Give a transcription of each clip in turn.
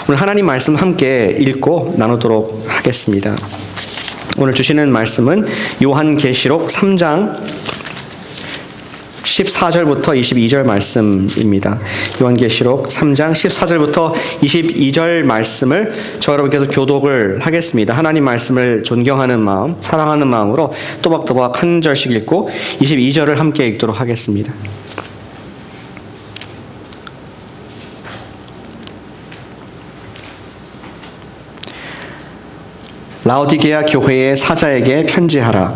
오늘 하나님 말씀 함께 읽고 나누도록 하겠습니다. 오늘 주시는 말씀은 요한계시록 3장 14절부터 22절 말씀입니다. 요한계시록 3장 14절부터 22절 말씀을 저 여러분께서 교독을 하겠습니다. 하나님 말씀을 존경하는 마음, 사랑하는 마음으로 또박또박 한 절씩 읽고 22절을 함께 읽도록 하겠습니다. 라오디게아 교회의 사자에게 편지하라.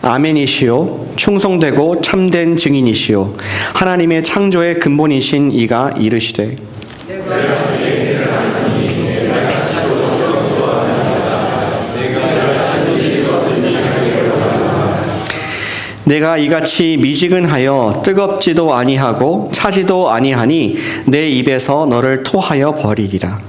아멘이시요 충성되고 참된 증인이시요 하나님의 창조의 근본이신 이가 이르시되 내가 이같이 미지근하여 뜨겁지도 아니하고 차지도 아니하니 내 입에서 너를 토하여 버리리라.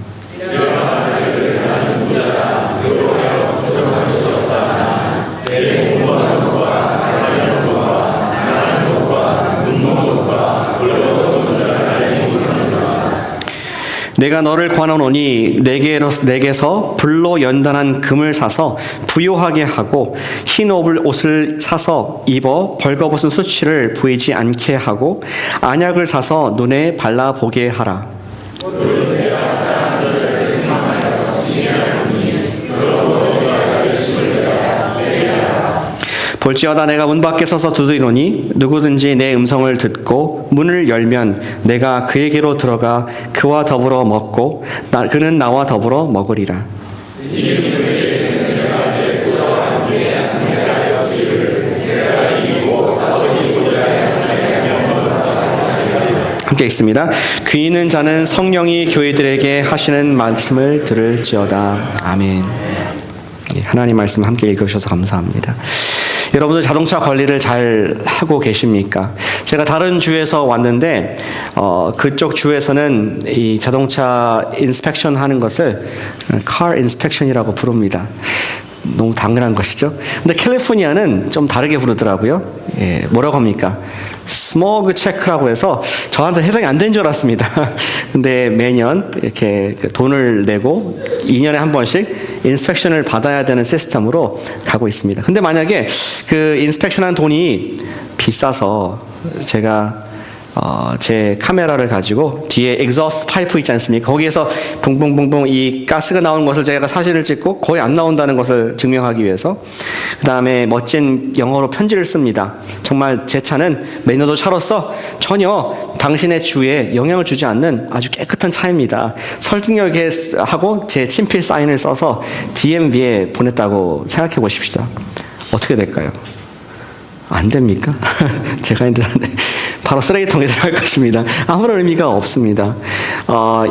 내가 너를 관하노니 내게서 불로 연단한 금을 사서 부요하게 하고 흰 옷을 사서 입어 벌거벗은 수치를 보이지 않게 하고 안약을 사서 눈에 발라보게 하라. 볼지어다 내가 문 밖에 서서 두드리노니 누구든지 내 음성을 듣고 문을 열면 내가 그에게로 들어가 그와 더불어 먹고 그는 나와 더불어 먹으리라. 함께 읽습니다. 귀 있는 자는 성령이 교회들에게 하시는 말씀을 들을지어다. 아멘. 하나님 말씀 함께 읽으셔서 감사합니다. 여러분들 자동차 관리를 잘 하고 계십니까? 제가 다른 주에서 왔는데 그쪽 주에서는 이 자동차 인스펙션 하는 것을 car inspection이라고 부릅니다. 너무 당연한 것이죠. 근데 캘리포니아는 좀 다르게 부르더라고요. 예, 뭐라고 합니까? 스모그 체크라고 해서 저한테 해당이 안 된 줄 알았습니다. 근데 매년 이렇게 돈을 내고 2년에 한 번씩 인스펙션을 받아야 되는 시스템으로 가고 있습니다. 근데 만약에 그 인스펙션한 돈이 비싸서 제가 제 카메라를 가지고 뒤에 엑소스트 파이프 있지 않습니까? 거기에서 붕붕붕붕 이 가스가 나오는 것을 제가 사진을 찍고 거의 안 나온다는 것을 증명하기 위해서 그 다음에 멋진 영어로 편지를 씁니다. 정말 제 차는 매너도 차로서 전혀 당신의 주에 영향을 주지 않는 아주 깨끗한 차입니다. 설득력있게 하고 제 친필 사인을 써서 DMV에 보냈다고 생각해 보십시오. 어떻게 될까요? 안 됩니까? 제가 힘들었는데 바로 쓰레기통에 들어갈 것입니다. 아무런 의미가 없습니다.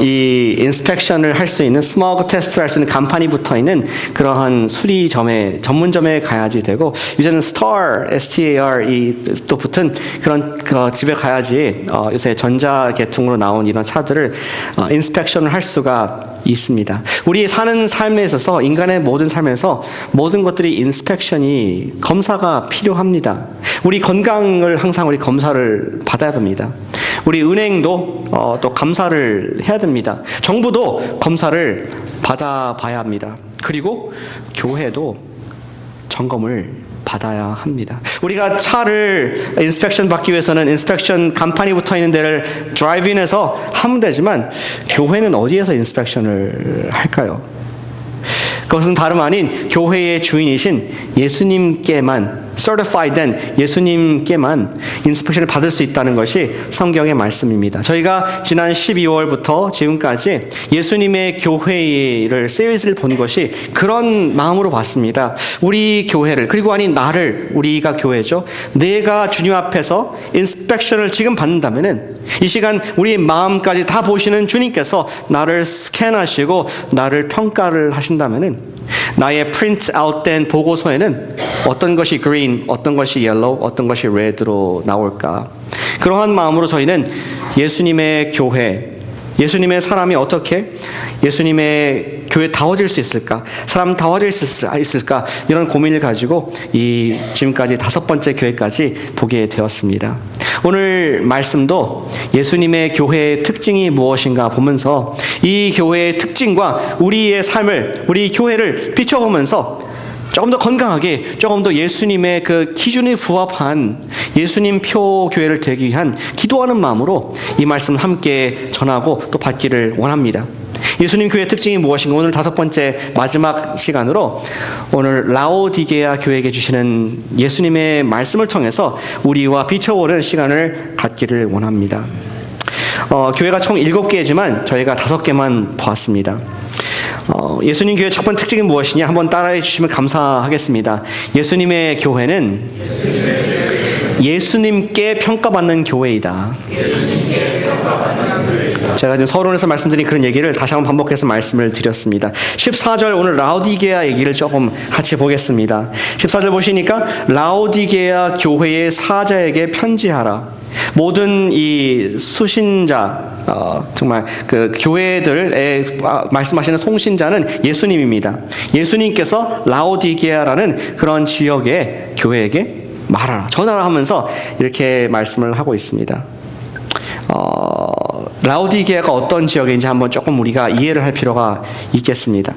이 인스펙션을 할 수 있는 스모그 테스트를 할 수 있는 간판이 붙어 있는 그러한 수리점에 전문점에 가야지 되고 요새는 STAR 또 붙은 그런 집에 가야지 요새 전자 계통으로 나온 이런 차들을 인스펙션을 할 수가 있습니다. 우리 사는 삶에 있어서 인간의 모든 삶에서 모든 것들이 인스펙션이 검사가 필요합니다. 우리 건강을 항상 우리 검사를 받아야 됩니다. 우리 은행도 또 감사를 해야 됩니다. 정부도 검사를 받아봐야 합니다. 그리고 교회도 점검을 받아야 합니다. 우리가 차를 인스펙션 받기 위해서는 인스펙션 간판이 붙어 있는 데를 드라이브인에서 하면 되지만 교회는 어디에서 인스펙션을 할까요? 그것은 다름 아닌 교회의 주인이신 예수님께만 certified 된 예수님께만 인스펙션을 받을 수 있다는 것이 성경의 말씀입니다. 저희가 지난 12월부터 지금까지 예수님의 교회를 시리즈를 본 것이 그런 마음으로 봤습니다. 우리 교회를 그리고 아닌 나를 우리가 교회죠. 내가 주님 앞에서 인스펙션을 지금 받는다면은 이 시간 우리의 마음까지 다 보시는 주님께서 나를 스캔하시고 나를 평가를 하신다면은 나의 프린트 아웃된 보고서에는 어떤 것이 green, 어떤 것이 yellow, 어떤 것이 red로 나올까? 그러한 마음으로 저희는 예수님의 교회, 예수님의 사람이 어떻게 예수님의 교회다워질 수 있을까? 사람 다워질 수 있을까? 이런 고민을 가지고 이 지금까지 5번째 교회까지 보게 되었습니다. 오늘 말씀도 예수님의 교회의 특징이 무엇인가 보면서 이 교회의 특징과 우리의 삶을, 우리 교회를 비춰보면서 조금 더 건강하게, 조금 더 예수님의 그 기준에 부합한 예수님 표 교회를 되기 위한 기도하는 마음으로 이 말씀을 함께 전하고 또 받기를 원합니다. 예수님 교회의 특징이 무엇인가? 오늘 5번째 마지막 시간으로 오늘 라오디게아 교회에게 주시는 예수님의 말씀을 통해서 우리와 비춰보는 시간을 갖기를 원합니다. 교회가 총 7개지만 저희가 5개만 보았습니다. 예수님 교회 첫 번째 특징이 무엇이냐? 한번 따라해 주시면 감사하겠습니다. 예수님의 교회는 예수님께 평가받는 교회이다. 제가 지금 서론에서 말씀드린 그런 얘기를 다시 한번 반복해서 말씀을 드렸습니다. 14절 오늘 라오디게아 얘기를 조금 같이 보겠습니다. 14절 보시니까 라오디게아 교회의 사자에게 편지하라. 모든 이 수신자, 정말 그 교회들에 말씀하시는 송신자는 예수님입니다. 예수님께서 라오디게아라는 그런 지역의 교회에게 말하라, 전하라 하면서 이렇게 말씀을 하고 있습니다. 라오디게아가 어떤 지역인지 한번 조금 우리가 이해를 할 필요가 있겠습니다.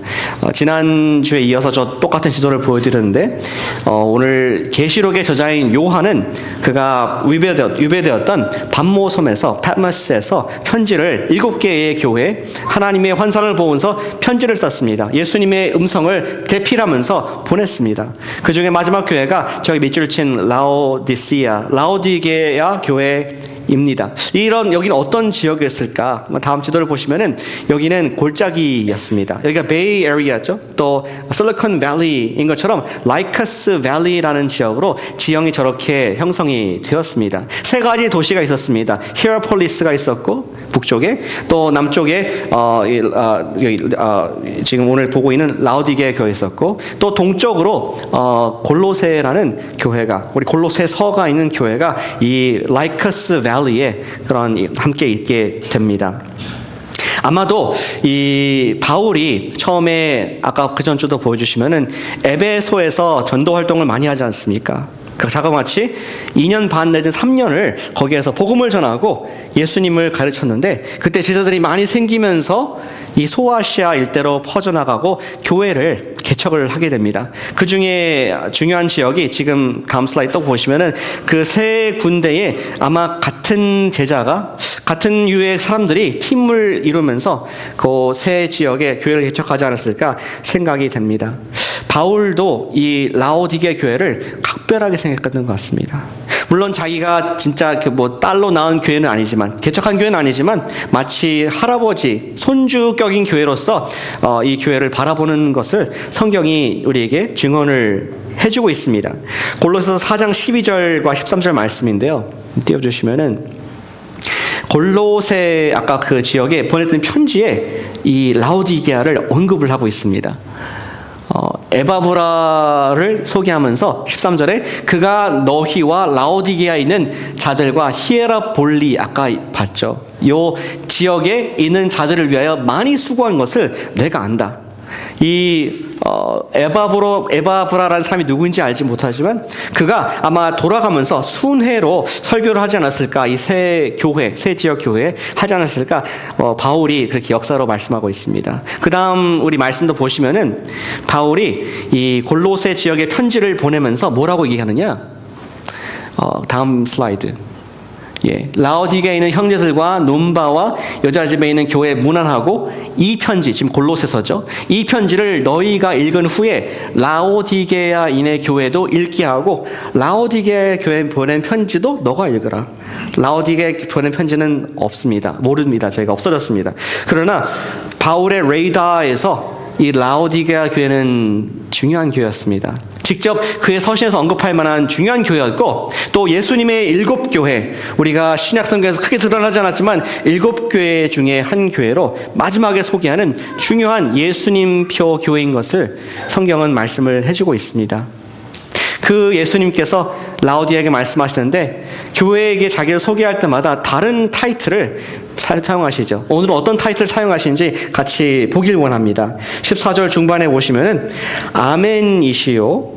지난주에 이어서 저 똑같은 지도를 보여드렸는데 오늘 계시록의 저자인 요한은 그가 유배되었던 반모섬에서 patmos에서 편지를 7개의 교회 하나님의 환상을 보면서 편지를 썼습니다. 예수님의 음성을 대필하면서 보냈습니다. 그 중에 마지막 교회가 저기 밑줄 친 라오디게아 교회입니다. 여기는 어떤 지역이었을까? 다음 지도를 보시면은 여기는 골짜기였습니다. 여기가 베이 에리아죠. 또 실리콘 밸리인 것처럼 라이커스 밸리라는 지역으로 지형이 저렇게 형성이 되었습니다. 3가지 도시가 있었습니다. 히어폴리스가 있었고 북쪽에, 또 남쪽에 지금 오늘 보고 있는 라오디게아 교회 있었고, 또 동쪽으로 골로새라는 교회가, 우리 골로새서가 있는 교회가 이 라이커스 밸리에 그런 함께 있게 됩니다. 아마도 이 바울이 처음에 아까 그 전주도 보여주시면은 에베소에서 전도 활동을 많이 하지 않습니까? 그 자그마치 2년 반 내지 3년을 거기에서 복음을 전하고 예수님을 가르쳤는데, 그때 제자들이 많이 생기면서 이 소아시아 일대로 퍼져나가고 교회를 개척을 하게 됩니다. 그 중에 중요한 지역이 지금 다음 슬라이드 또 보시면은 그 3군데에 아마 같은 제자가, 같은 유의 사람들이 팀을 이루면서 그 3 지역에 교회를 개척하지 않았을까 생각이 됩니다. 바울도 이 라오디게아 교회를 각별하게 생각했던 것 같습니다. 물론 자기가 진짜 딸로 낳은 교회는 아니지만, 개척한 교회는 아니지만, 마치 할아버지, 손주격인 교회로서 이 교회를 바라보는 것을 성경이 우리에게 증언을 해주고 있습니다. 골로새서 4장 12절과 13절 말씀인데요. 띄워주시면은, 골로새 아까 그 지역에 보냈던 편지에 이 라오디게아를 언급을 하고 있습니다. 에바브라를 소개하면서 13절에 그가 너희와 라오디게아에 있는 자들과 히에라볼리, 아까 봤죠. 요 지역에 있는 자들을 위하여 많이 수고한 것을 내가 안다. 이 에바브라라는 사람이 누구인지 알지 못하지만 그가 아마 돌아가면서 순회로 설교를 하지 않았을까, 이 3 지역 교회에 하지 않았을까, 바울이 그렇게 역사로 말씀하고 있습니다. 그 다음 우리 말씀도 보시면은 바울이 이 골로새 지역에 편지를 보내면서 뭐라고 얘기하느냐? 다음 슬라이드. 라오디게아에 있는 형제들과 num바와 여자 집에 있는 교회 문안하고 이 편지, 지금 골로새서죠. 이 편지를 너희가 읽은 후에 라오디게아인의 교회도 읽게 하고 라오디게아 교회 보낸 편지도 너가 읽으라. 라오디게아 보낸 편지는 없습니다. 모릅니다. 저희가 없어졌습니다. 그러나 바울의 레이더에서 이 라오디게아 교회는 중요한 교회였습니다. 직접 그의 서신에서 언급할 만한 중요한 교회였고, 또 예수님의 7교회, 우리가 신약성경에서 크게 드러나지 않았지만 7교회 중에 한 교회로 마지막에 소개하는 중요한 예수님표 교회인 것을 성경은 말씀을 해주고 있습니다. 그 예수님께서 라오디에게 말씀하시는데 교회에게 자기를 소개할 때마다 다른 타이틀을 사용하시죠. 오늘은 어떤 타이틀을 사용하시는지 같이 보길 원합니다. 14절 중반에 보시면은 아멘이시요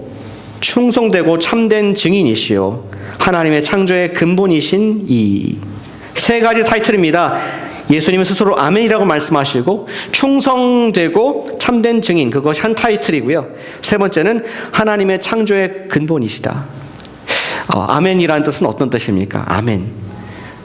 충성되고 참된 증인이시요 하나님의 창조의 근본이신 이 세 가지 타이틀입니다. 예수님은 스스로 아멘이라고 말씀하시고 충성되고 참된 증인 그것이 한 타이틀이고요. 세 번째는 하나님의 창조의 근본이시다. 아멘이라는 뜻은 어떤 뜻입니까? 아멘.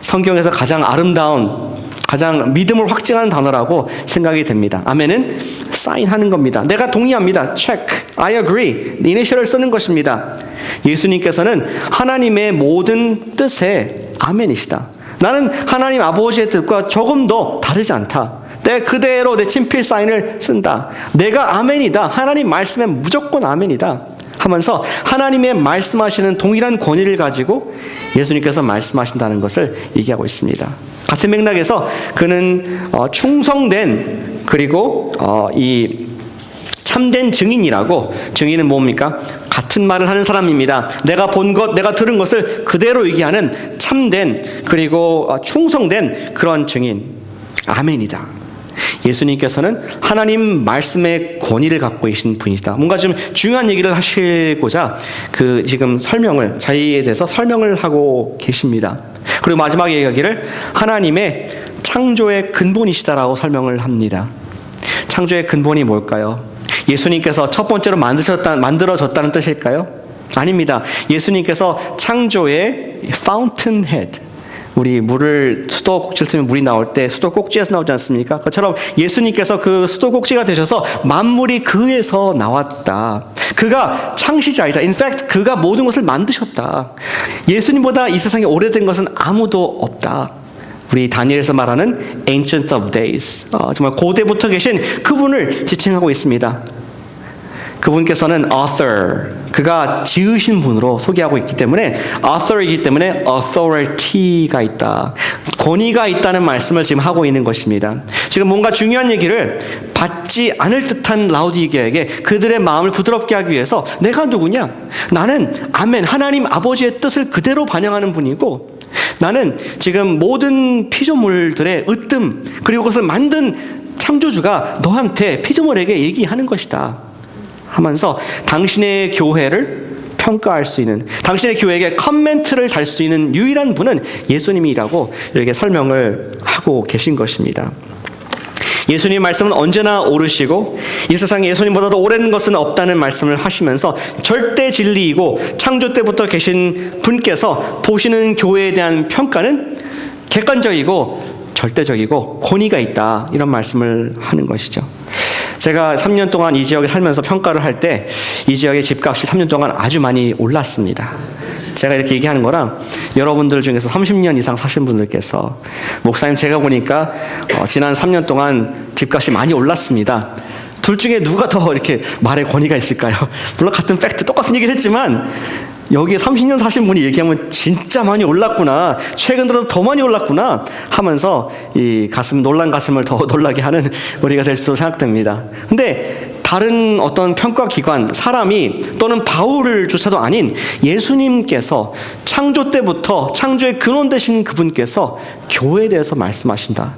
성경에서 가장 아름다운 가장 믿음을 확증하는 단어라고 생각이 됩니다. 아멘은 사인하는 겁니다. 내가 동의합니다. check, I agree. 이니셜을 쓰는 것입니다. 예수님께서는 하나님의 모든 뜻에 아멘이시다. 나는 하나님 아버지의 뜻과 조금도 다르지 않다. 내가 그대로 내 친필 사인을 쓴다. 내가 아멘이다. 하나님 말씀에 무조건 아멘이다. 하면서 하나님의 말씀하시는 동일한 권위를 가지고 예수님께서 말씀하신다는 것을 얘기하고 있습니다. 같은 맥락에서 그는 충성된 그리고 이 참된 증인이라고 증인은 뭡니까? 같은 말을 하는 사람입니다. 내가 본 것, 내가 들은 것을 그대로 얘기하는 참된 그리고 충성된 그런 증인. 아멘이다. 예수님께서는 하나님 말씀의 권위를 갖고 계신 분이시다. 뭔가 좀 중요한 얘기를 하시고자 그 지금 설명을 자기에 대해서 설명을 하고 계십니다. 그리고 마지막에 이야기를 하나님의 창조의 근본이시다라고 설명을 합니다. 창조의 근본이 뭘까요? 예수님께서 첫 번째로 만들어졌다는 뜻일까요? 아닙니다. 예수님께서 창조의 fountainhead, 우리 물을 수도꼭지를 틀면 물이 나올 때 수도꼭지에서 나오지 않습니까? 그처럼 예수님께서 그 수도꼭지가 되셔서 만물이 그에서 나왔다. 그가 창시자이자 in fact 그가 모든 것을 만드셨다. 예수님보다 이 세상에 오래된 것은 아무도 없다. 우리 다니엘에서 말하는 Ancient of Days, 정말 고대부터 계신 그분을 지칭하고 있습니다. 그분께서는 author, 그가 지으신 분으로 소개하고 있기 때문에 author이기 때문에 authority가 있다. 권위가 있다는 말씀을 지금 하고 있는 것입니다. 지금 뭔가 중요한 얘기를 받지 않을 듯한 라오디게에게 그들의 마음을 부드럽게 하기 위해서 내가 누구냐? 나는 아멘, 하나님 아버지의 뜻을 그대로 반영하는 분이고 나는 지금 모든 피조물들의 으뜸 그리고 그것을 만든 창조주가 너한테 피조물에게 얘기하는 것이다 하면서 당신의 교회를 평가할 수 있는, 당신의 교회에게 커멘트를 달 수 있는 유일한 분은 예수님이라고 이렇게 설명을 하고 계신 것입니다. 예수님 말씀은 언제나 옳으시고 이 세상에 예수님보다도 옳은 것은 없다는 말씀을 하시면서 절대 진리이고 창조 때부터 계신 분께서 보시는 교회에 대한 평가는 객관적이고 절대적이고 권위가 있다, 이런 말씀을 하는 것이죠. 제가 3년 동안 이 지역에 살면서 평가를 할 때 이 지역의 집값이 3년 동안 아주 많이 올랐습니다. 제가 이렇게 얘기하는 거랑 여러분들 중에서 30년 이상 사신 분들께서 목사님 제가 보니까 지난 3년 동안 집값이 많이 올랐습니다. 둘 중에 누가 더 이렇게 말의 권위가 있을까요? 물론 같은 팩트 똑같은 얘기를 했지만 여기에 30년 사신 분이 얘기하면 진짜 많이 올랐구나, 최근 들어서 더 많이 올랐구나 하면서 이 놀란 가슴을 더 놀라게 하는 우리가 될 수 생각됩니다. 근데 다른 어떤 평가기관, 사람이 또는 바울을 조차도 아닌 예수님께서 창조 때부터 창조의 근원 되신 그분께서 교회에 대해서 말씀하신다.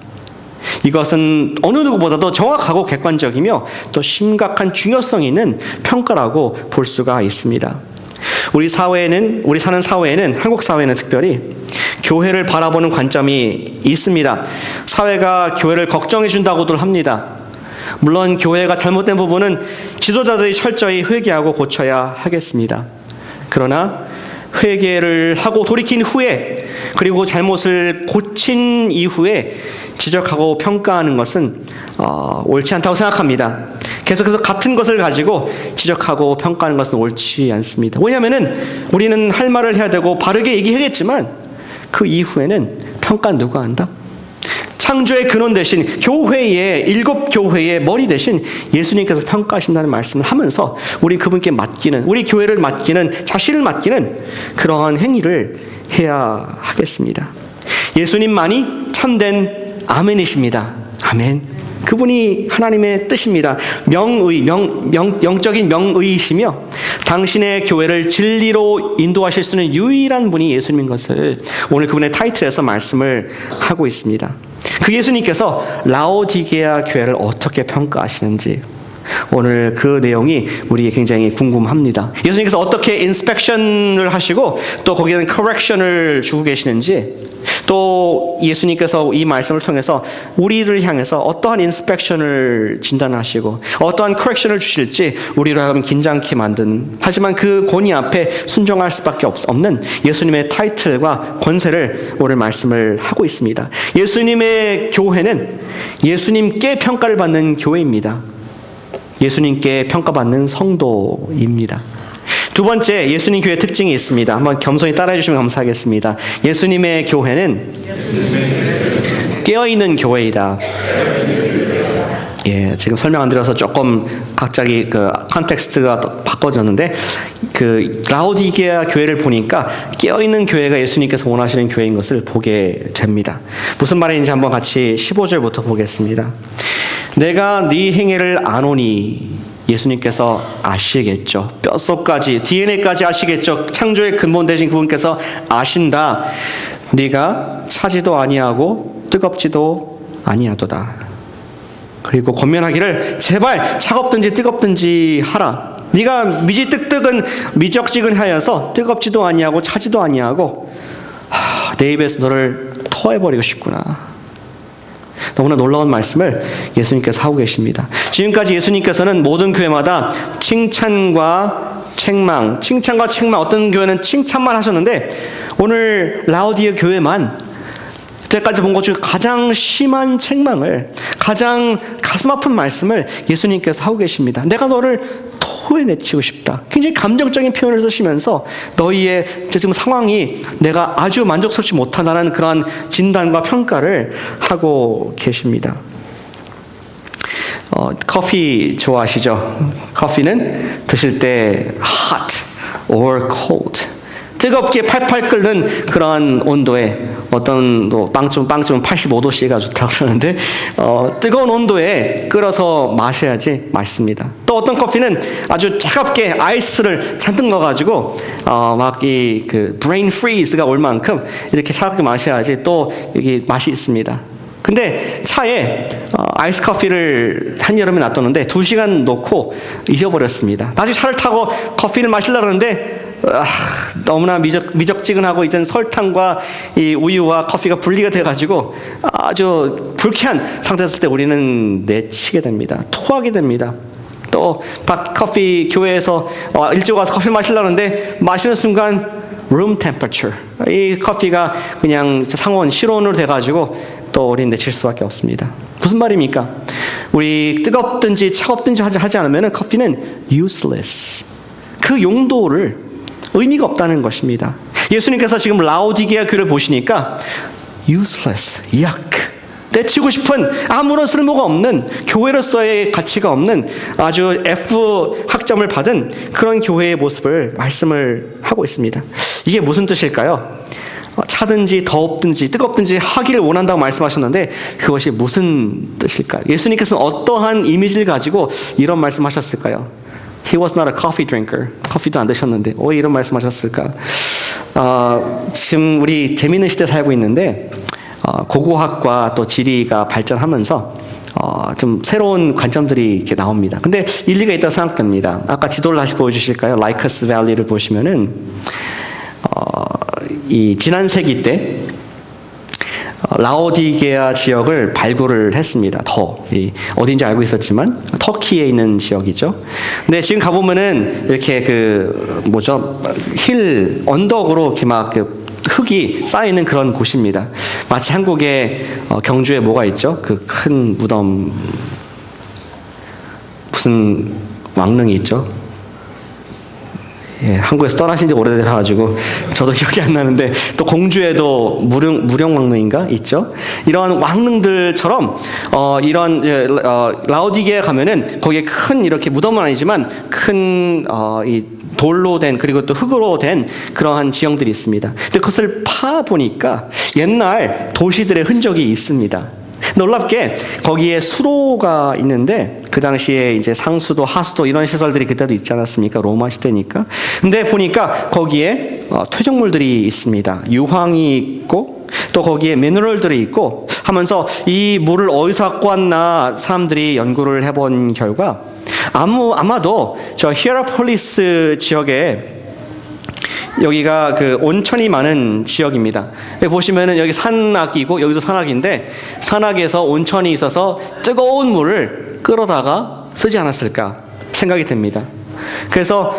이것은 어느 누구보다도 정확하고 객관적이며 또 심각한 중요성 있는 평가라고 볼 수가 있습니다. 우리 사는 사회에는, 한국 사회는 특별히 교회를 바라보는 관점이 있습니다. 사회가 교회를 걱정해 준다고들 합니다. 물론 교회가 잘못된 부분은 지도자들이 철저히 회개하고 고쳐야 하겠습니다. 그러나 회개를 하고 돌이킨 후에 그리고 잘못을 고친 이후에 지적하고 평가하는 것은 옳지 않다고 생각합니다. 계속해서 같은 것을 가지고 지적하고 평가하는 것은 옳지 않습니다. 왜냐하면 우리는 할 말을 해야 되고 바르게 얘기하겠지만 그 이후에는 평가는 누가 한다? 창조의 근원 대신 교회의, 7교회의 머리 대신 예수님께서 평가하신다는 말씀을 하면서 우리 그분께 맡기는, 우리 교회를 맡기는, 자신을 맡기는 그러한 행위를 해야 하겠습니다. 예수님만이 참된 아멘이십니다. 아멘. 그분이 하나님의 뜻입니다. 영적인 명의이시며 당신의 교회를 진리로 인도하실 수 있는 유일한 분이 예수님인 것을 오늘 그분의 타이틀에서 말씀을 하고 있습니다. 그 예수님께서 라오디게아 교회를 어떻게 평가하시는지 오늘 그 내용이 우리에게 굉장히 궁금합니다. 예수님께서 어떻게 인스펙션을 하시고 또 거기에는 커렉션을 주고 계시는지, 또 예수님께서 이 말씀을 통해서 우리를 향해서 어떠한 인스펙션을 진단하시고 어떠한 커렉션을 주실지 우리로 하여금 긴장케 만든, 하지만 그 권위 앞에 순종할 수밖에 없는 예수님의 타이틀과 권세를 오늘 말씀을 하고 있습니다. 예수님의 교회는 예수님께 평가를 받는 교회입니다. 예수님께 평가받는 성도입니다. 두 번째, 예수님 교회의 특징이 있습니다. 한번 겸손히 따라해 주시면 감사하겠습니다. 예수님의 교회는 깨어있는 교회이다. 예, 지금 설명 안 드려서 조금 갑자기 그 컨텍스트가 바꿔졌는데, 그 라오디게아 교회를 보니까 깨어있는 교회가 예수님께서 원하시는 교회인 것을 보게 됩니다. 무슨 말인지 한번 같이 15절부터 보겠습니다. 내가 네 행위를 아노니, 예수님께서 아시겠죠. 뼛속까지, DNA까지 아시겠죠. 창조의 근본 되신 그분께서 아신다. 네가 차지도 아니하고 뜨겁지도 아니하도다. 그리고 권면하기를 제발 차갑든지 뜨겁든지 하라. 네가 미적지근하여서 뜨겁지도 아니하고 차지도 아니하고 내 입에서 너를 토해버리고 싶구나. 너무나 놀라운 말씀을 예수님께서 하고 계십니다. 지금까지 예수님께서는 모든 교회마다 칭찬과 책망, 어떤 교회는 칭찬만 하셨는데 오늘 라오디게 교회만 그때까지 본 것 중에 가장 심한 책망을, 가장 가슴 아픈 말씀을 예수님께서 하고 계십니다. 내가 너를 토해내치고 싶다. 굉장히 감정적인 표현을 쓰시면서 너희의 지금 상황이 내가 아주 만족스럽지 못하다는 그런 진단과 평가를 하고 계십니다. 커피 좋아하시죠? 커피는 드실 때 hot or cold, 뜨겁게 팔팔 끓는 그런 온도에, 어떤 빵집은 85도씨가 좋다고 그러는데 뜨거운 온도에 끓여서 마셔야지 맛있습니다. 또 어떤 커피는 아주 차갑게 아이스를 잔뜩 넣어가지고 막 이 그 브레인 프리즈가 올 만큼 이렇게 차갑게 마셔야지 또 이게 맛이 있습니다. 근데 차에 아이스 커피를 한여름에 놔뒀는데 2시간 놓고 잊어버렸습니다. 나중에 차를 타고 커피를 마시려고 하는데 너무나 미적지근하고 이제는 설탕과 이 우유와 커피가 분리가 돼가지고 아주 불쾌한 상태였을 때 우리는 내치게 됩니다. 토하게 됩니다. 또 커피 교회에서 일찍 와서 커피 마시려고 하는데 마시는 순간 room temperature, 이 커피가 그냥 상온 실온으로 돼가지고 또 우리는 내칠 수밖에 없습니다. 무슨 말입니까? 우리 뜨겁든지 차갑든지 하지 않으면 커피는 useless, 그 용도를 의미가 없다는 것입니다. 예수님께서 지금 라오디게아 교회를 보시니까 useless, 내치고 싶은, 아무런 쓸모가 없는, 교회로서의 가치가 없는 아주 F 학점을 받은 그런 교회의 모습을 말씀을 하고 있습니다. 이게 무슨 뜻일까요? 차든지 더웁든지 뜨겁든지 하기를 원한다고 말씀하셨는데 그것이 무슨 뜻일까요? 예수님께서는 어떠한 이미지를 가지고 이런 말씀하셨을까요? He was not a coffee drinker. 커피도 안 드셨는데 왜 이런 말씀하셨을까? 지금 우리 재미있는 시대에 살고 있는데 고고학과 또 지리가 발전하면서 좀 새로운 관점들이 이렇게 나옵니다. 근데 일리가 있다고 생각됩니다. 아까 지도를 다시 보여주실까요? 라이커스 밸리를 보시면은 이 지난 세기 때 라오디게아 지역을 발굴을 했습니다. 어딘지 알고 있었지만 터키에 있는 지역이죠. 근데 지금 가보면은 이렇게 힐 언덕으로 이렇게 막 흙이 쌓이는 그런 곳입니다. 마치 한국의 경주에 뭐가 있죠? 그 큰 무덤, 무슨 왕릉이 있죠? 예, 한국에서 떠나신 지 오래돼가지고 저도 기억이 안 나는데, 또 공주에도 무령왕릉인가 있죠. 이런 왕릉들처럼 이런 라오디게에 가면은 거기에 큰 이렇게 무덤은 아니지만 큰 이 돌로 된, 그리고 또 흙으로 된 그러한 지형들이 있습니다. 근데 그것을 파 보니까 옛날 도시들의 흔적이 있습니다. 놀랍게 거기에 수로가 있는데 그 당시에 이제 상수도 하수도 이런 시설들이 그때도 있지 않았습니까? 로마 시대니까. 근데 보니까 거기에 퇴적물들이 있습니다. 유황이 있고 또 거기에 미네랄들이 있고 하면서 이 물을 어디서 갖고 왔나 사람들이 연구를 해본 결과 아마도 저 히에라폴리스 지역에 여기가 그 온천이 많은 지역입니다. 보시면은 여기 산악이고 여기도 산악인데 산악에서 온천이 있어서 뜨거운 물을 끌어다가 쓰지 않았을까 생각이 됩니다. 그래서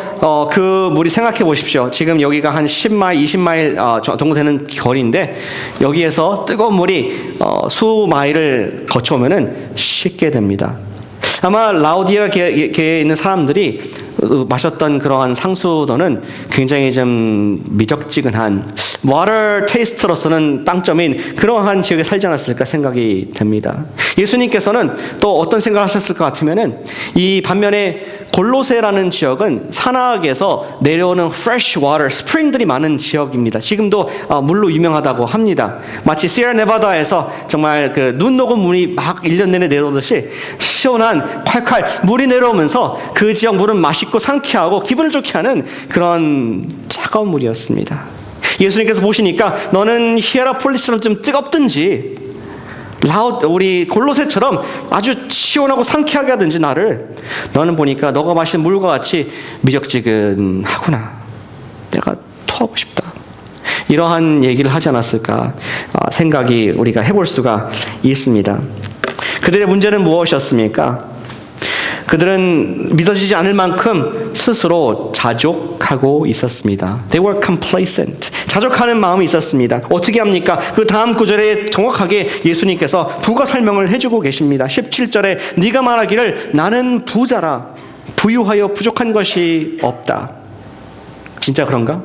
그 물이 생각해 보십시오. 지금 여기가 한 10마일, 20마일 정도 되는 거리인데 여기에서 뜨거운 물이 수마일을 거쳐오면은 식게 됩니다. 아마 라우디아 계에 있는 사람들이 마셨던 그러한 상수도는 굉장히 좀 미적지근한 water taste로서는 빵점인 그러한 지역에 살지 않았을까 생각이 됩니다. 예수님께서는 또 어떤 생각을 하셨을 것 같으면은 이 반면에 골로새라는 지역은 산악에서 내려오는 fresh water, 스프링들이 많은 지역입니다. 지금도 물로 유명하다고 합니다. 마치 시에라 네바다에서 정말 그 눈 녹은 물이 막 1년 내내 내려오듯이 시원한 콸콸 물이 내려오면서 그 지역 물은 맛있고 상쾌하고 기분을 좋게 하는 그런 차가운 물이었습니다. 예수님께서 보시니까 너는 히에라폴리스처럼 좀 뜨겁든지 우리 골로새처럼 아주 시원하고 상쾌하게 하든지 너는 보니까 너가 마시는 물과 같이 미적지근하구나. 내가 토하고 싶다. 이러한 얘기를 하지 않았을까 생각이 우리가 해볼 수가 있습니다. 그들의 문제는 무엇이었습니까? 그들은 믿어지지 않을 만큼 스스로 자족하고 있었습니다. They were complacent. 자족하는 마음이 있었습니다. 어떻게 합니까? 그 다음 구절에 정확하게 예수님께서 부가 설명을 해주고 계십니다. 17절에 네가 말하기를 나는 부자라 부유하여 부족한 것이 없다. 진짜 그런가?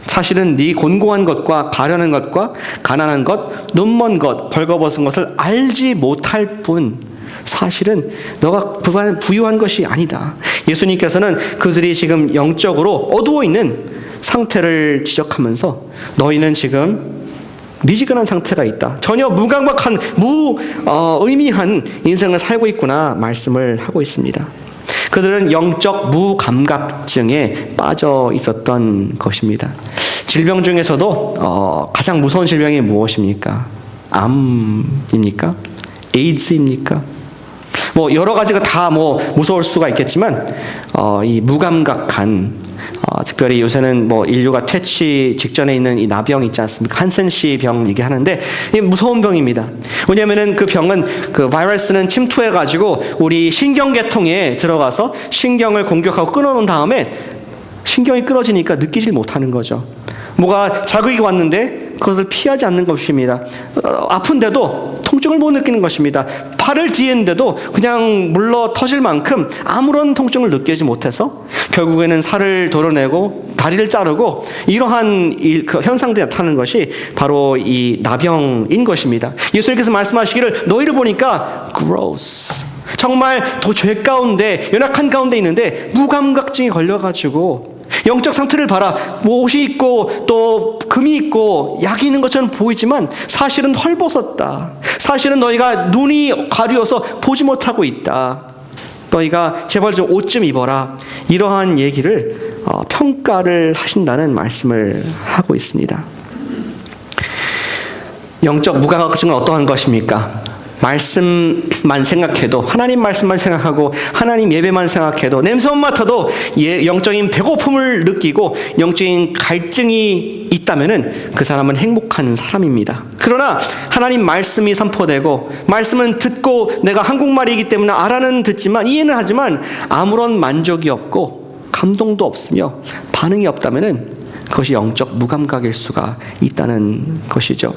사실은 네 곤고한 것과 가련한 것과 가난한 것, 눈먼 것, 벌거벗은 것을 알지 못할 뿐 사실은 너가 부유한 것이 아니다. 예수님께서는 그들이 지금 영적으로 어두워 있는 상태를 지적하면서 너희는 지금 미지근한 상태가 있다. 전혀 무감각한 무의미한 인생을 살고 있구나 말씀을 하고 있습니다. 그들은 영적 무감각증에 빠져 있었던 것입니다. 질병 중에서도 가장 무서운 질병이 무엇입니까? 암입니까? 에이즈입니까? 여러 가지가 다 무서울 수가 있겠지만 이 무감각한 특별히 요새는 인류가 퇴치 직전에 있는 이 나병 있지 않습니까? 한센시 병 얘기하는데 이 무서운 병입니다. 왜냐하면은 그 병은 그 바이러스는 침투해가지고 우리 신경계통에 들어가서 신경을 공격하고 끊어놓은 다음에 신경이 끊어지니까 느끼질 못하는 거죠. 뭐가 자극이 왔는데 그것을 피하지 않는 것입니다. 아픈데도 통증을 못 느끼는 것입니다. 팔을 뒤했는데도 그냥 물러 터질 만큼 아무런 통증을 느끼지 못해서 결국에는 살을 도려내고 다리를 자르고 이러한 현상들이 나타나는 것이 바로 이 나병인 것입니다. 예수님께서 말씀하시기를 너희를 보니까 gross, 정말 더 죄 가운데 연약한 가운데 있는데 무감각증이 걸려가지고 영적 상태를 봐라. 옷이 있고 또 금이 있고 약이 있는 것처럼 보이지만 사실은 헐벗었다. 사실은 너희가 눈이 가려워서 보지 못하고 있다. 너희가 제발 좀 옷 좀 입어라. 이러한 얘기를 평가를 하신다는 말씀을 하고 있습니다. 영적 무감각증은 어떠한 것입니까? 말씀만 생각해도, 하나님 말씀만 생각하고 하나님 예배만 생각해도 냄새만 맡아도 영적인 배고픔을 느끼고 영적인 갈증이 있다면은 그 사람은 행복한 사람입니다. 그러나 하나님 말씀이 선포되고 말씀은 듣고 내가 한국말이기 때문에 알아는 듣지만 이해는 하지만 아무런 만족이 없고 감동도 없으며 반응이 없다면은 그것이 영적 무감각일 수가 있다는 것이죠.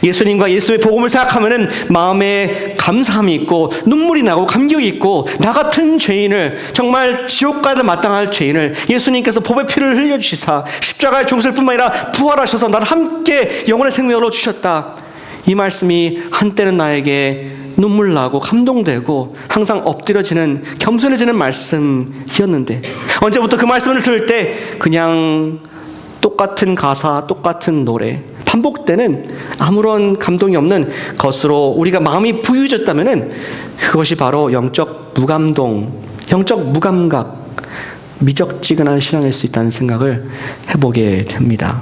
예수님과 예수의 복음을 생각하면은 마음에 감사함이 있고 눈물이 나고 감격이 있고 나 같은 죄인을, 정말 지옥 가야 마땅할 죄인을 예수님께서 보배 피를 흘려주시사 십자가에 죽으실 뿐만 아니라 부활하셔서 나를 함께 영원의 생명으로 주셨다. 이 말씀이 한때는 나에게 눈물 나고 감동되고 항상 엎드려지는 겸손해지는 말씀이었는데 언제부터 그 말씀을 들을 때 그냥 똑같은 가사, 똑같은 노래, 반복되는 아무런 감동이 없는 것으로 우리가 마음이 부유해졌다면은 그것이 바로 영적 무감동, 영적 무감각, 미적지근한 신앙일 수 있다는 생각을 해보게 됩니다.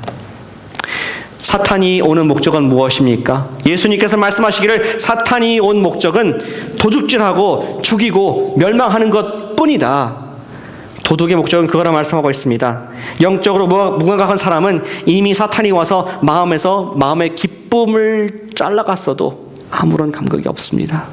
사탄이 오는 목적은 무엇입니까? 예수님께서 말씀하시기를 사탄이 온 목적은 도둑질하고 죽이고 멸망하는 것뿐이다. 도둑의 목적은 그거라 말씀하고 있습니다. 영적으로 무감각한 사람은 이미 사탄이 와서 마음의 기쁨을 잘라갔어도 아무런 감격이 없습니다.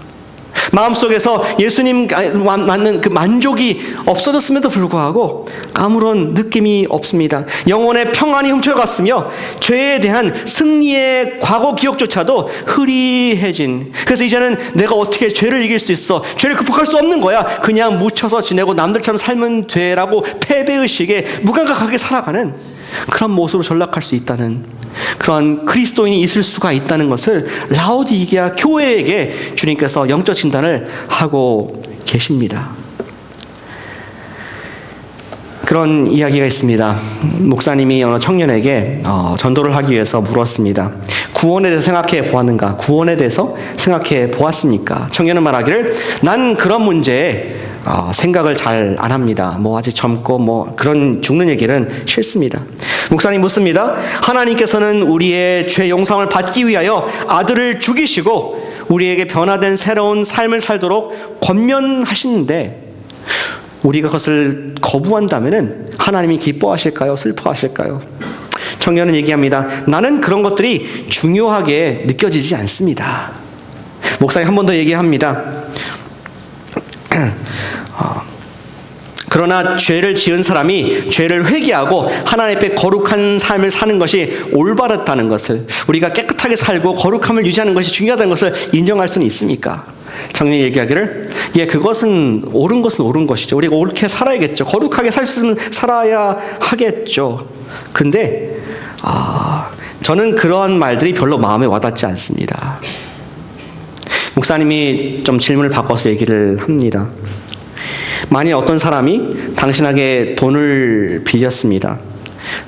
마음속에서 예수님 맞는 그 만족이 없어졌음에도 불구하고 아무런 느낌이 없습니다. 영혼의 평안이 훔쳐갔으며 죄에 대한 승리의 과거 기억조차도 흐리해진, 그래서 이제는 내가 어떻게 죄를 이길 수 있어, 죄를 극복할 수 없는 거야, 그냥 묻혀서 지내고 남들처럼 살면 돼라고 패배의식에 무감각하게 살아가는 그런 모습으로 전락할 수 있다는, 그런 그리스도인이 있을 수가 있다는 것을 라오디게아 교회에게 주님께서 영적 진단을 하고 계십니다. 그런 이야기가 있습니다. 목사님이 어느 청년에게 전도를 하기 위해서 물었습니다. 구원에 대해서 생각해 보았는가? 구원에 대해서 생각해 보았습니까? 청년은 말하기를 난 그런 문제에 생각을 잘 안 합니다. 아직 젊고 그런 죽는 얘기는 싫습니다. 목사님 묻습니다. 하나님께서는 우리의 죄 용서를 받기 위하여 아들을 죽이시고 우리에게 변화된 새로운 삶을 살도록 권면하시는데 우리가 그것을 거부한다면 하나님이 기뻐하실까요? 슬퍼하실까요? 청년은 얘기합니다. 나는 그런 것들이 중요하게 느껴지지 않습니다. 목사님 한 번 더 얘기합니다. 그러나 죄를 지은 사람이 죄를 회개하고 하나님 앞에 거룩한 삶을 사는 것이 올바르다는 것을, 우리가 깨끗하게 살고 거룩함을 유지하는 것이 중요하다는 것을 인정할 수는 있습니까? 청년이 얘기하기를 그것은 옳은 것이죠. 우리가 옳게 살아야겠죠. 거룩하게 살 수 있으면 살아야 하겠죠. 근데 저는 그런 말들이 별로 마음에 와닿지 않습니다. 목사님이 좀 질문을 바꿔서 얘기를 합니다. 만일 어떤 사람이 당신에게 돈을 빌렸습니다.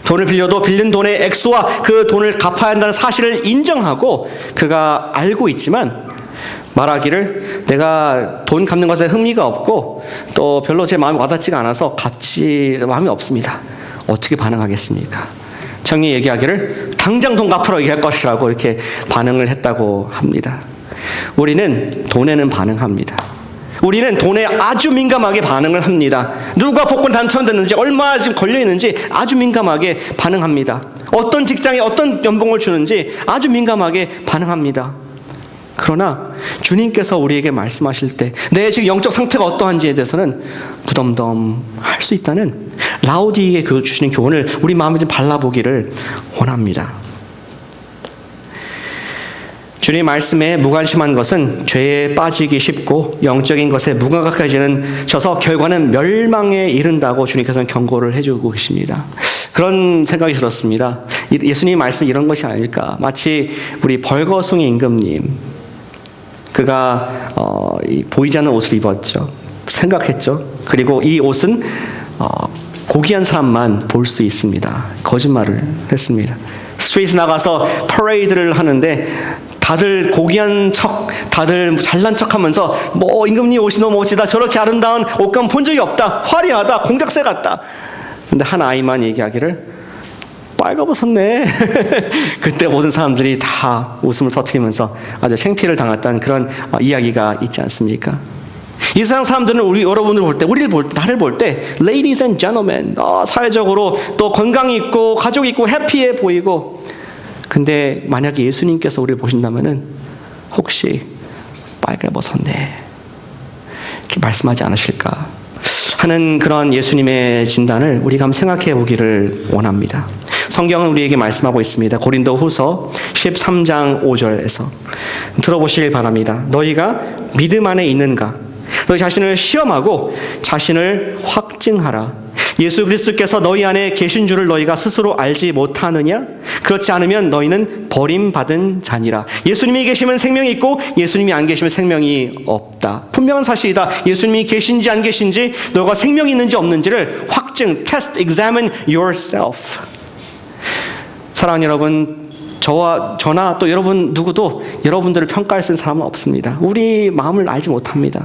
돈을 빌려도 빌린 돈의 액수와 그 돈을 갚아야 한다는 사실을 인정하고 그가 알고 있지만 말하기를 내가 돈 갚는 것에 흥미가 없고 또 별로 제 마음이 와닿지가 않아서 마음이 없습니다. 어떻게 반응하겠습니까? 청년이 얘기하기를 당장 돈 갚으라고 얘기할 것이라고 이렇게 반응을 했다고 합니다. 우리는 돈에는 반응합니다. 우리는 돈에 아주 민감하게 반응을 합니다. 누가 복권 당첨됐는지, 얼마나 지금 걸려있는지 아주 민감하게 반응합니다. 어떤 직장에 어떤 연봉을 주는지 아주 민감하게 반응합니다. 그러나 주님께서 우리에게 말씀하실 때 내 지금 영적 상태가 어떠한지에 대해서는 무덤덤할 수 있다는 라오디게에 주시는 교훈을 우리 마음에 좀 발라보기를 원합니다. 주님 말씀에 무관심한 것은 죄에 빠지기 쉽고 영적인 것에 무감각해지셔서 결과는 멸망에 이른다고 주님께서는 경고를 해주고 계십니다. 그런 생각이 들었습니다. 예수님 말씀 이런 것이 아닐까. 마치 우리 벌거숭이 임금님, 그가 보이지 않는 옷을 입었죠. 생각했죠. 그리고 이 옷은 고귀한 사람만 볼 수 있습니다. 거짓말을 했습니다. 스트리트 나가서 퍼레이드를 하는데 다들 고귀한 척, 다들 잘난 척하면서 임금님 옷이 너무 멋지다, 저렇게 아름다운 옷감 본 적이 없다, 화려하다, 공작새 같다. 근데 한 아이만 얘기하기를 빨가벗었네. 그때 모든 사람들이 다 웃음을 터뜨리면서 아주 창피를 당했다는 그런 이야기가 있지 않습니까? 이 세상 사람들은 여러분을 볼 때, 나를 볼 때 Ladies and gentlemen, 사회적으로 또 건강이 있고 가족이 있고 해피해 보이고, 근데 만약에 예수님께서 우리를 보신다면은 혹시 빨개벗었네 이렇게 말씀하지 않으실까 하는 그런 예수님의 진단을 우리가 한번 생각해 보기를 원합니다. 성경은 우리에게 말씀하고 있습니다. 고린도후서 13장 5절에서 들어보시길 바랍니다. 너희가 믿음 안에 있는가? 너희 자신을 시험하고 자신을 확증하라. 예수 그리스도께서 너희 안에 계신 줄을 너희가 스스로 알지 못하느냐? 그렇지 않으면 너희는 버림받은 자니라. 예수님이 계시면 생명이 있고 예수님이 안 계시면 생명이 없다. 분명한 사실이다. 예수님이 계신지 안 계신지, 너가 생명이 있는지 없는지를 확증, test, examine yourself. 사랑하는 여러분, 저나 또 여러분 누구도 여러분들을 평가할 수 있는 사람은 없습니다. 우리 마음을 알지 못합니다.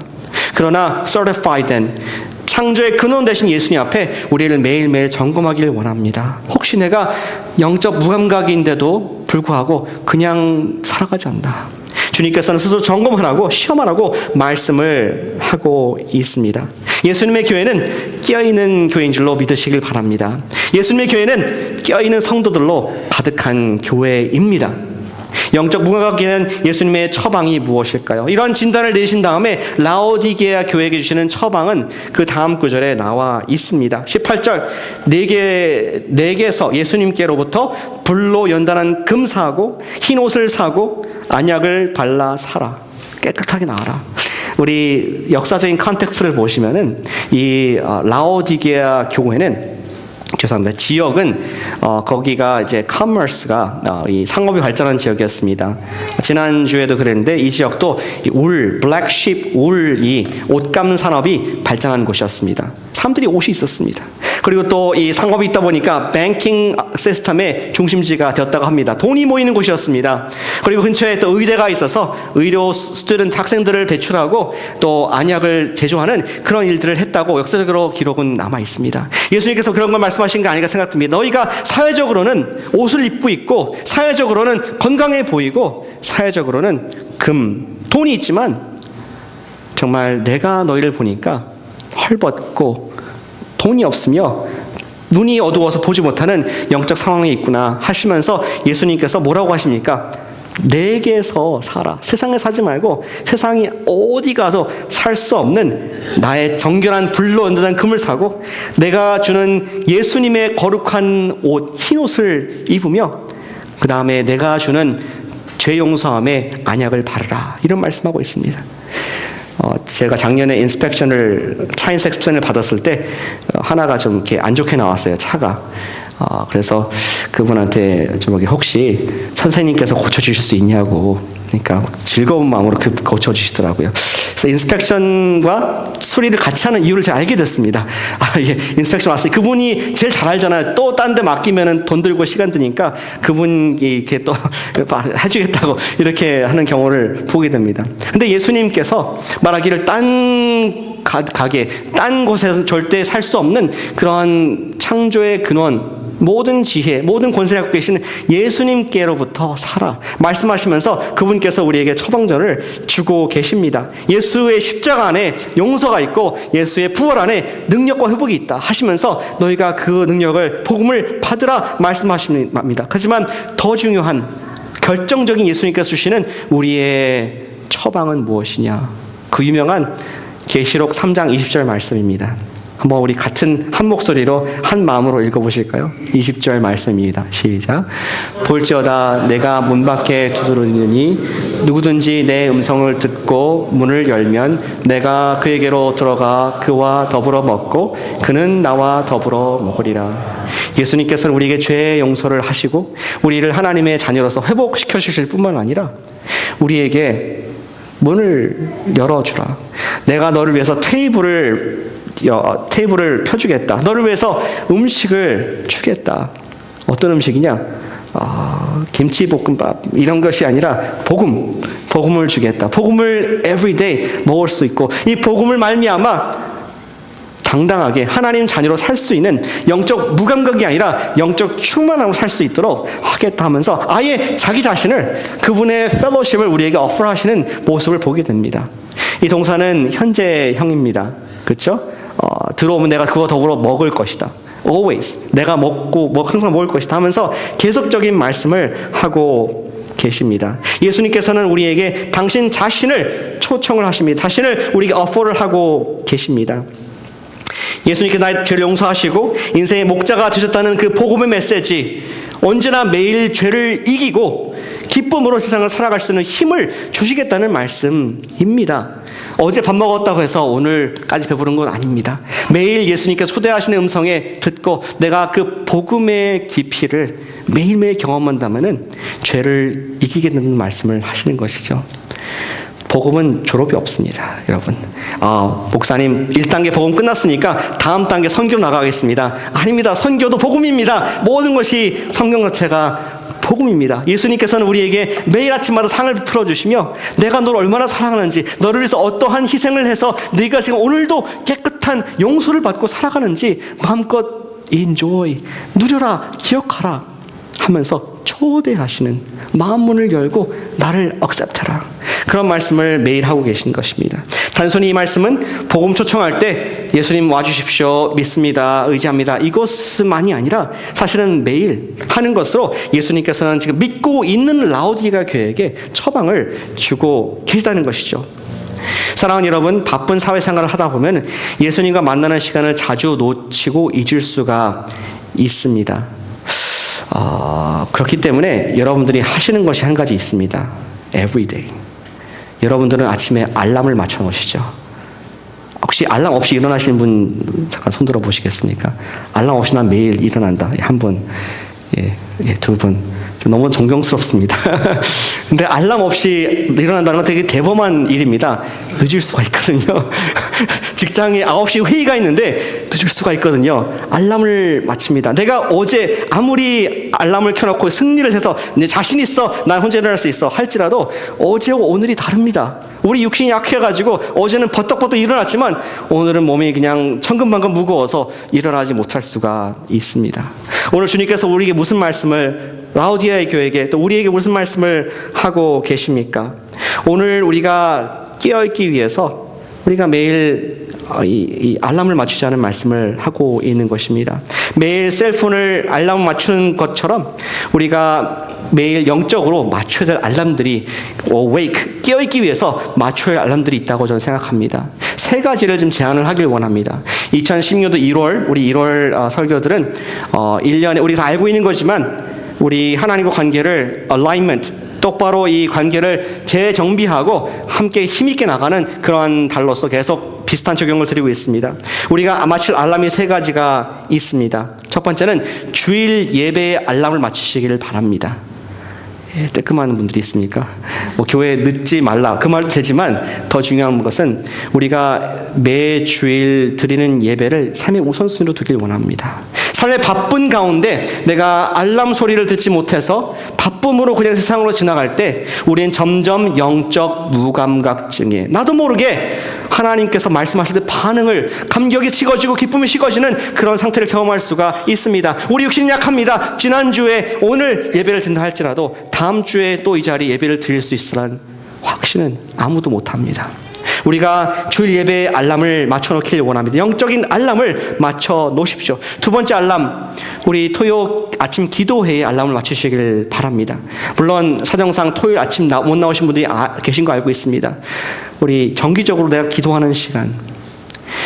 그러나 certified 된 창조의 근원 되신 예수님 앞에 우리를 매일매일 점검하기를 원합니다. 혹시 내가 영적 무감각인데도 불구하고 그냥 살아가지 않나? 주님께서는 스스로 점검하라고 시험하라고 말씀을 하고 있습니다. 예수님의 교회는 깨어있는 교회인 줄로 믿으시길 바랍니다. 예수님의 교회는 깨어있는 성도들로 가득한 교회입니다. 영적 무감각에는 예수님의 처방이 무엇일까요? 이런 진단을 내신 다음에 라오디게아 교회에게 주시는 처방은 그 다음 구절에 나와 있습니다. 18절 내게서 예수님께로부터 불로 연단한 금 사고 흰 옷을 사고 안약을 발라 사라. 깨끗하게 나와라. 우리 역사적인 컨텍스트를 보시면은 이 라오디게아 교회는 죄송합니다. 지역은 거기가 이제 커머스가 이 상업이 발전한 지역이었습니다. 지난주에도 그랬는데 이 지역도 블랙쉽 울이 옷감 산업이 발전한 곳이었습니다. 사람들이 옷이 있었습니다. 그리고 또 이 상업이 있다 보니까 뱅킹 시스템의 중심지가 되었다고 합니다. 돈이 모이는 곳이었습니다. 그리고 근처에 또 의대가 있어서 의료 스튜던트 학생들을 배출하고 또 안약을 제조하는 그런 일들을 했다고 역사적으로 기록은 남아 있습니다. 예수님께서 그런 걸 말씀하신 게 아닌가 생각됩니다. 너희가 사회적으로는 옷을 입고 있고 사회적으로는 건강해 보이고 사회적으로는 돈이 있지만 정말 내가 너희를 보니까 헐벗고 돈이 없으며 눈이 어두워서 보지 못하는 영적 상황이 있구나 하시면서 예수님께서 뭐라고 하십니까? 내게서 살아. 세상에 사지 말고 세상이 어디 가서 살 수 없는 나의 정결한 불로 연단한 금을 사고 내가 주는 예수님의 거룩한 옷, 흰 옷을 입으며 그 다음에 내가 주는 죄 용서함의 안약을 바르라. 이런 말씀하고 있습니다. 제가 작년에 차 인스펙션을 받았을 때 하나가 좀 이렇게 안 좋게 나왔어요. 차가. 그래서 그분한테 혹시 선생님께서 고쳐주실 수 있냐고. 그러니까 즐거운 마음으로 고쳐주시더라고요. 그래서 인스펙션과 수리를 같이 하는 이유를 제가 알게 됐습니다. 인스펙션 왔어요. 그분이 제일 잘 알잖아요. 또 딴 데 맡기면 돈 들고 시간 드니까 그분이 이렇게 또 해주겠다고 이렇게 하는 경우를 보게 됩니다. 근데 예수님께서 말하기를 딴 가게, 딴 곳에서 절대 살 수 없는 그런 창조의 근원, 모든 지혜, 모든 권세를 갖고 계시는 예수님께로부터 살아 말씀하시면서 그분께서 우리에게 처방전을 주고 계십니다. 예수의 십자가 안에 용서가 있고 예수의 부활 안에 능력과 회복이 있다 하시면서 너희가 그 능력을 복음을 받으라 말씀하십니다. 하지만 더 중요한 결정적인 예수님께서 주시는 우리의 처방은 무엇이냐? 그 유명한 계시록 3장 20절 말씀입니다. 한번 우리 같은 한 목소리로 한 마음으로 읽어보실까요? 20절 말씀입니다. 시작. 볼지어다 내가 문 밖에 두드리니 누구든지 내 음성을 듣고 문을 열면 내가 그에게로 들어가 그와 더불어 먹고 그는 나와 더불어 먹으리라. 예수님께서는 우리에게 죄의 용서를 하시고 우리를 하나님의 자녀로서 회복시켜 주실 뿐만 아니라 우리에게 문을 열어주라. 내가 너를 위해서 테이블을 펴주겠다. 너를 위해서 음식을 주겠다. 어떤 음식이냐? 김치볶음밥 이런 것이 아니라 복음을 주겠다. 복음을 everyday 먹을 수 있고 이 복음을 말미암아 당당하게 하나님 자녀로 살 수 있는 영적 무감각이 아니라 영적 충만함으로 살 수 있도록 하겠다 하면서 아예 자기 자신을 그분의 펠로십을 우리에게 어퍼하시는 모습을 보게 됩니다. 이 동사는 현재형입니다. 그렇죠? 들어오면 내가 그거 더불어 먹을 것이다. Always. 내가 항상 먹을 것이다 하면서 계속적인 말씀을 하고 계십니다. 예수님께서는 우리에게 당신 자신을 초청을 하십니다. 자신을 우리에게 어퍼를 하고 계십니다. 예수님께서 나의 죄를 용서하시고 인생의 목자가 되셨다는 그 복음의 메시지, 언제나 매일 죄를 이기고 기쁨으로 세상을 살아갈 수 있는 힘을 주시겠다는 말씀입니다. 어제 밥 먹었다고 해서 오늘까지 배부른 건 아닙니다. 매일 예수님께서 초대하시는 음성에 듣고 내가 그 복음의 깊이를 매일매일 경험한다면 죄를 이기게 되는 말씀을 하시는 것이죠. 복음은 졸업이 없습니다, 여러분. 목사님 1단계 복음 끝났으니까 다음 단계 선교로 나가겠습니다. 아닙니다. 선교도 복음입니다. 모든 것이 성경 자체가 복음입니다. 예수님께서는 우리에게 매일 아침마다 상을 풀어주시며 내가 너를 얼마나 사랑하는지, 너를 위해서 어떠한 희생을 해서 네가 지금 오늘도 깨끗한 용서를 받고 살아가는지 마음껏 enjoy, 누려라, 기억하라 하면서 초대하시는, 마음문을 열고 나를 accept해라, 그런 말씀을 매일 하고 계신 것입니다. 단순히 이 말씀은 복음 초청할 때 예수님 와주십시오, 믿습니다, 의지합니다, 이것만이 아니라 사실은 매일 하는 것으로 예수님께서는 지금 믿고 있는 라오디게아 교회에게 처방을 주고 계시다는 것이죠. 사랑하는 여러분, 바쁜 사회생활을 하다 보면 예수님과 만나는 시간을 자주 놓치고 잊을 수가 있습니다. 그렇기 때문에 여러분들이 하시는 것이 한 가지 있습니다. Every day. 여러분들은 아침에 알람을 맞춰 놓으시죠. 혹시 알람 없이 일어나시는 분 잠깐 손 들어 보시겠습니까? 알람 없이 난 매일 일어난다. 한 분, 두 분. 너무 존경스럽습니다. 근데 알람 없이 일어난다는 건 되게 대범한 일입니다. 늦을 수가 있거든요. 직장에 9시 회의가 있는데 늦을 수가 있거든요. 알람을 맞춥니다. 내가 어제 아무리 알람을 켜놓고 승리를 해서 내 자신 있어, 난 혼자 일어날 수 있어 할지라도 어제와 오늘이 다릅니다. 우리 육신이 약해가지고 어제는 버떡버떡 일어났지만 오늘은 몸이 그냥 천근만근 무거워서 일어나지 못할 수가 있습니다. 오늘 주님께서 우리에게 무슨 말씀을, 라오디게아 교회에게 또 우리에게 무슨 말씀을 하고 계십니까? 오늘 우리가 깨어있기 위해서 우리가 매일 이 알람을 맞추지 않은 말씀을 하고 있는 것입니다. 매일 셀폰을 알람 맞추는 것처럼 우리가 매일 영적으로 맞춰야 될 알람들이 awake, 깨어있기 위해서 맞춰야 할 알람들이 있다고 저는 생각합니다. 세 가지를 좀 제안을 하길 원합니다. 2016년도 1월, 우리 1월 설교들은 1년에 우리 다 알고 있는 거지만 우리 하나님과 관계를 alignment, 똑바로 이 관계를 재정비하고 함께 힘있게 나가는 그런 달로서 계속 비슷한 적용을 드리고 있습니다. 우리가 맞출 알람이 세 가지가 있습니다. 첫 번째는 주일 예배에 알람을 맞추시기를 바랍니다. 뜨끔하는 분들이 있습니까? 교회에 늦지 말라, 그 말도 되지만 더 중요한 것은 우리가 매 주일 드리는 예배를 삶의 우선순위로 두길 원합니다. 삶의 바쁜 가운데 내가 알람 소리를 듣지 못해서 바쁨으로 그냥 세상으로 지나갈 때 우리는 점점 영적 무감각증에 나도 모르게 하나님께서 말씀하실 때 반응을, 감격이 식어지고 기쁨이 식어지는 그런 상태를 경험할 수가 있습니다. 우리 육신이 약합니다. 지난주에 오늘 예배를 드린다 할지라도 다음 주에 또 이 자리 예배를 드릴 수 있으라는 확신은 아무도 못합니다. 우리가 주일 예배에 알람을 맞춰놓길 원합니다. 영적인 알람을 맞춰 놓으십시오. 두 번째 알람, 우리 토요 아침 기도회에 알람을 맞추시길 바랍니다. 물론 사정상 토요일 아침 못 나오신 분들이 계신 거 알고 있습니다. 우리 정기적으로 내가 기도하는 시간,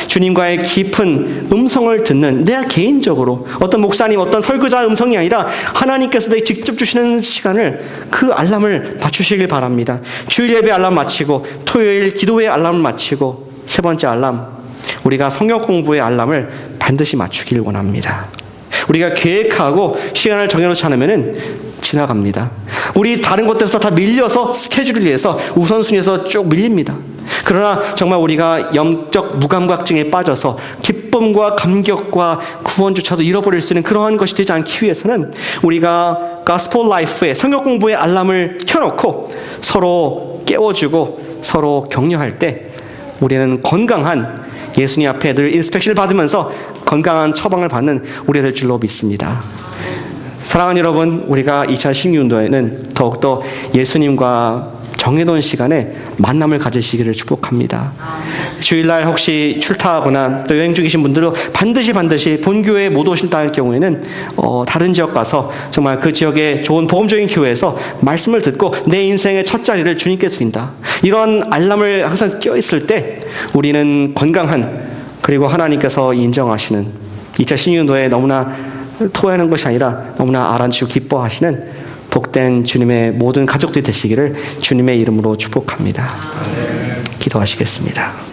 주님과의 깊은 음성을 듣는, 내가 개인적으로 어떤 목사님, 어떤 설교자 음성이 아니라 하나님께서 내게 직접 주시는 시간을, 그 알람을 맞추시길 바랍니다. 주일 예배 알람 맞추고 토요일 기도회 알람을 맞추고 세 번째 알람, 우리가 성경 공부의 알람을 반드시 맞추길 원합니다. 우리가 계획하고 시간을 정해놓지 않으면 지나갑니다. 우리 다른 것들에서 다 밀려서 스케줄을 위해서 우선순위에서 쭉 밀립니다. 그러나 정말 우리가 영적 무감각증에 빠져서 기쁨과 감격과 구원조차도 잃어버릴 수 있는 그러한 것이 되지 않기 위해서는 우리가 가스펠 라이프에 성경 공부의 알람을 켜놓고 서로 깨워주고 서로 격려할 때 우리는 건강한, 예수님 앞에 늘 인스펙션을 받으면서 건강한 처방을 받는 우리가 될 줄로 믿습니다. 사랑하는 여러분, 우리가 2016년도에는 더욱더 예수님과 정해놓은 시간에 만남을 가지시기를 축복합니다. 주일날 혹시 출타하거나 또 여행 중이신 분들은 반드시 본교회에 못 오신다 할 경우에는 다른 지역 가서 정말 그 지역의 좋은 복음적인 교회에서 말씀을 듣고 내 인생의 첫 자리를 주님께 드린다, 이런 알람을 항상 끼어있을 때 우리는 건강한, 그리고 하나님께서 인정하시는 2016년도에 너무나 토하는 것이 아니라 너무나 알아주시고 기뻐하시는 복된 주님의 모든 가족들이 되시기를 주님의 이름으로 축복합니다. 기도하시겠습니다.